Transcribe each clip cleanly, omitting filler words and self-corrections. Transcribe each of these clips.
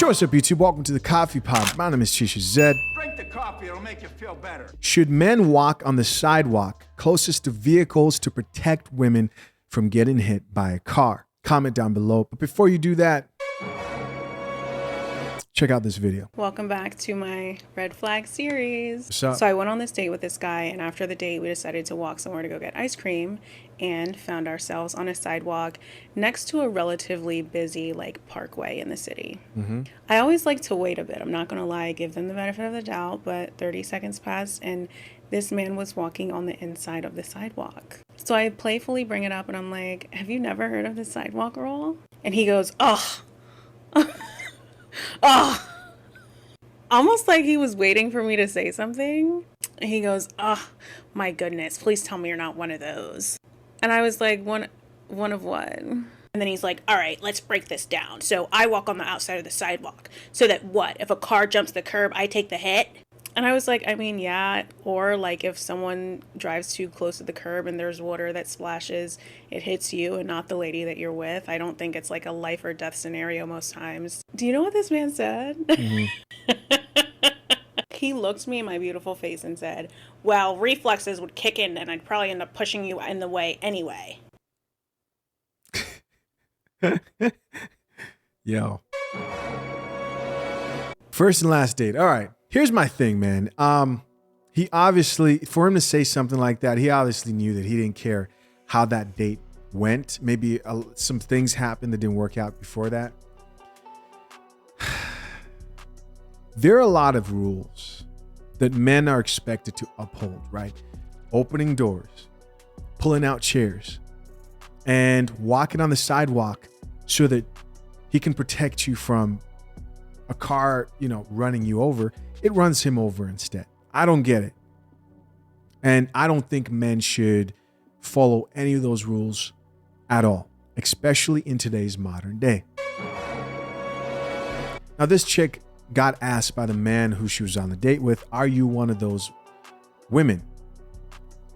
Yo, what's up, YouTube? Welcome to the Coffee Pod. My name is Chisha Zed. Drink the coffee, it'll make you feel better. Should men walk on the sidewalk closest to vehicles to protect women from getting hit by a car? Comment down below. But before you do that, check out this video. Welcome back to my red flag series. What's up? So I went on this date with this guy, and after the date we decided to walk somewhere to go get ice cream and found ourselves on a sidewalk next to a relatively busy parkway in the city. I always like to wait a bit. I'm not gonna lie, give them the benefit of the doubt, but 30 seconds passed and this man was walking on the inside of the sidewalk. So I playfully bring it up and I'm like, have you never heard of the sidewalk rule? And he goes, oh. Oh, almost like he was waiting for me to say something. And he goes, oh my goodness, please tell me you're not one of those. And I was like, one of what? And then he's like, all right, let's break this down. So I walk on the outside of the sidewalk so that what? If a car jumps the curb, I take the hit? And I was like, I mean, yeah. Or if someone drives too close to the curb and there's water that splashes, it hits you and not the lady that you're with. I don't think it's like a life or death scenario most times. Do you know what this man said? He looked me in my beautiful face and said, well, reflexes would kick in and I'd probably end up pushing you in the way anyway. Yo. First and last date. All right. Here's my thing, man. He obviously, for him to say something like that, he obviously knew that he didn't care how that date went. Maybe some things happened that didn't work out before that. There are a lot of rules that men are expected to uphold, right? Opening doors, pulling out chairs, and walking on the sidewalk so that he can protect you from a car, running you over. It runs him over instead. I don't get it. And I don't think men should follow any of those rules at all, especially in today's modern day. Now, this chick got asked by the man who she was on the date with, are you one of those women?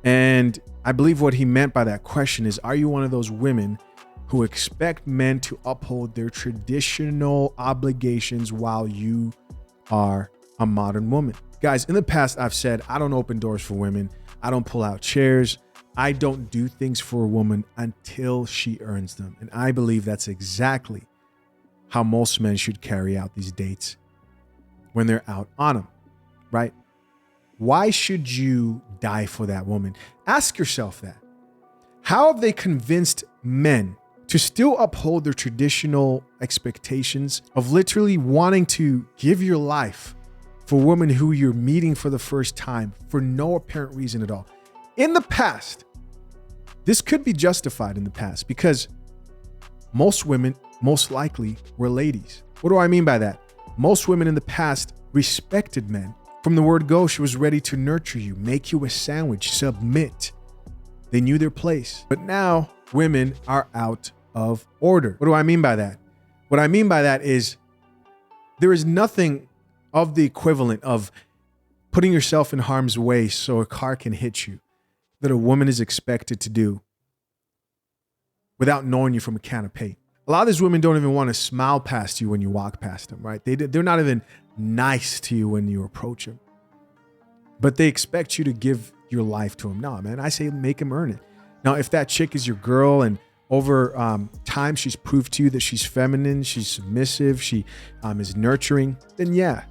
And I believe what he meant by that question is, are you one of those women who expect men to uphold their traditional obligations while you are a modern woman? Guys, in the past, I've said, I don't open doors for women. I don't pull out chairs. I don't do things for a woman until she earns them. And I believe that's exactly how most men should carry out these dates when they're out on them, right? Why should you die for that woman? Ask yourself that. How have they convinced men to still uphold their traditional expectations of literally wanting to give your life for a woman who you're meeting for the first time for no apparent reason at all? In the past, this could be justified in the past because most women most likely were ladies. What do I mean by that? Most women in the past respected men. From the word go, she was ready to nurture you, make you a sandwich, submit. They knew their place. But now women are out of order. What do I mean by that? What I mean by that is there is nothing of the equivalent of putting yourself in harm's way so a car can hit you that a woman is expected to do without knowing you from a can of paint. A lot of these women don't even want to smile past you when you walk past them, right? They're not even nice to you when you approach them. But they expect you to give your life to them. No, man, I say make them earn it. Now, if that chick is your girl and over time she's proved to you that she's feminine, she's submissive, she is nurturing, then yeah,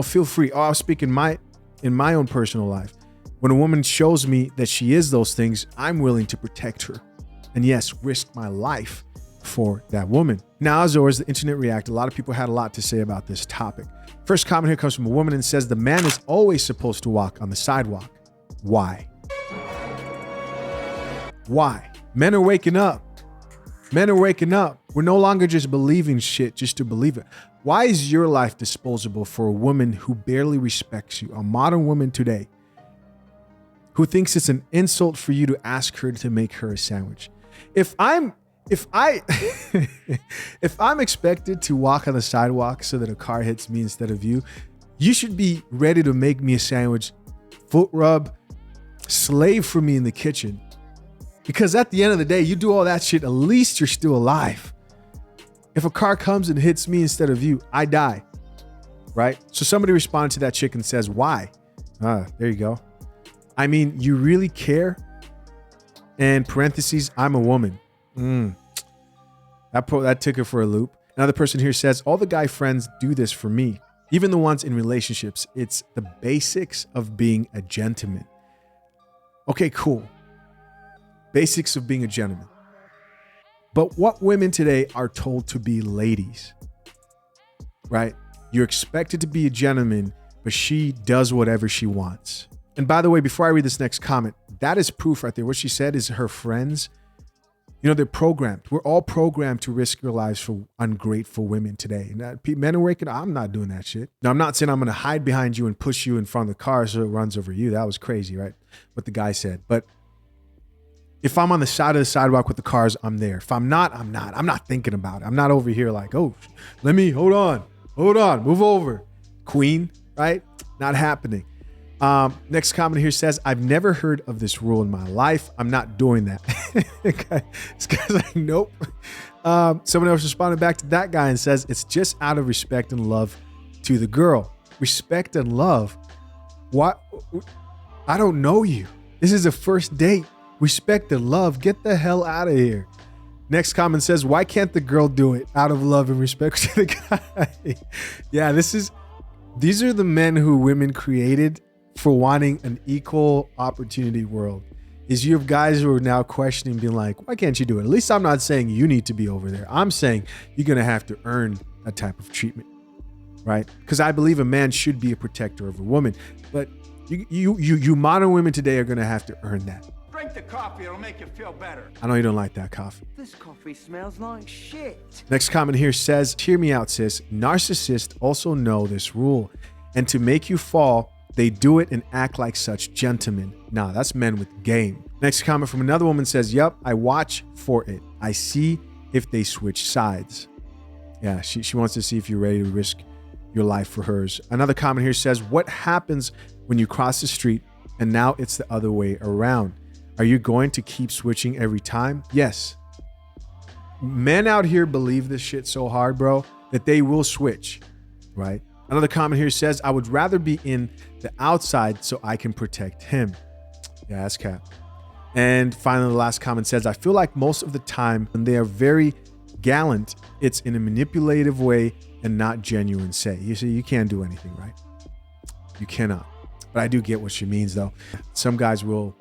feel free. Oh, I'll speak in my own personal life. When a woman shows me that she is those things, I'm willing to protect her. And yes, risk my life for that woman. Now, as always, the internet reacted. A lot of people had a lot to say about this topic. First comment here comes from a woman and says, the man is always supposed to walk on the sidewalk. Why? Why? Men are waking up. Men are waking up. We're no longer just believing shit just to believe it. Why is your life disposable for a woman who barely respects you? A modern woman today who thinks it's an insult for you to ask her to make her a sandwich. If I'm expected to walk on the sidewalk so that a car hits me instead of you, you should be ready to make me a sandwich, foot rub, slave for me in the kitchen. Because at the end of the day, you do all that shit, at least you're still alive. If a car comes and hits me instead of you, I die, right? So somebody responded to that chick and says, why? There you go. I mean, you really care? And parentheses, I'm a woman. That took her for a loop. Another person here says, all the guy friends do this for me. Even the ones in relationships. It's the basics of being a gentleman. Okay, cool. Basics of being a gentleman. But what women today are told to be ladies, right? You're expected to be a gentleman, but she does whatever she wants. And by the way, before I read this next comment, that is proof right there. What she said is her friends, they're programmed. We're all programmed to risk our lives for ungrateful women today. And men are waking up. I'm not doing that shit. Now, I'm not saying I'm going to hide behind you and push you in front of the car so it runs over you. That was crazy, right? What the guy said. But if I'm on the side of the sidewalk with the cars, I'm there. If I'm not, I'm not. I'm not thinking about it. I'm not over here like, oh, hold on, move over. Queen, right? Not happening. Next comment here says, I've never heard of this rule in my life. I'm not doing that. Okay. This guy's like, nope. Someone else responded back to that guy and says, it's just out of respect and love to the girl. Respect and love? What? I don't know you. This is a first date. Respect and love. Get the hell out of here. Next comment says, why can't the girl do it out of love and respect to the guy? Yeah, these are the men who women created for wanting an equal opportunity world. Is you have guys who are now questioning, being like, why can't you do it? At least I'm not saying you need to be over there. I'm saying you're going to have to earn that type of treatment, right? Because I believe a man should be a protector of a woman. But you modern women today are going to have to earn that. Drink the coffee, it'll make you feel better. I know you don't like that coffee. This coffee smells like shit. Next comment here says, hear me out, sis. Narcissists also know this rule. And to make you fall, they do it and act like such gentlemen. Nah, that's men with game. Next comment from another woman says, yep, I watch for it. I see if they switch sides. Yeah, she wants to see if you're ready to risk your life for hers. Another comment here says, what happens when you cross the street and now it's the other way around? Are you going to keep switching every time? Yes. Men out here believe this shit so hard, bro, that they will switch, right? Another comment here says, I would rather be in the outside so I can protect him. Yeah, that's cap. And finally, the last comment says, I feel like most of the time when they are very gallant, it's in a manipulative way and not genuine say. You see, you can't do anything, right? You cannot. But I do get what she means, though. Some guys will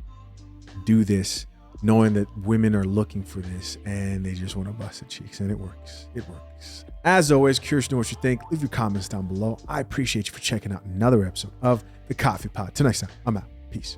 do this knowing that women are looking for this and they just want to bust the cheeks, and it works. It works. As always, curious to know what you think. Leave your comments down below. I appreciate you for checking out another episode of The Coffee Pod. Till next time, I'm out. Peace.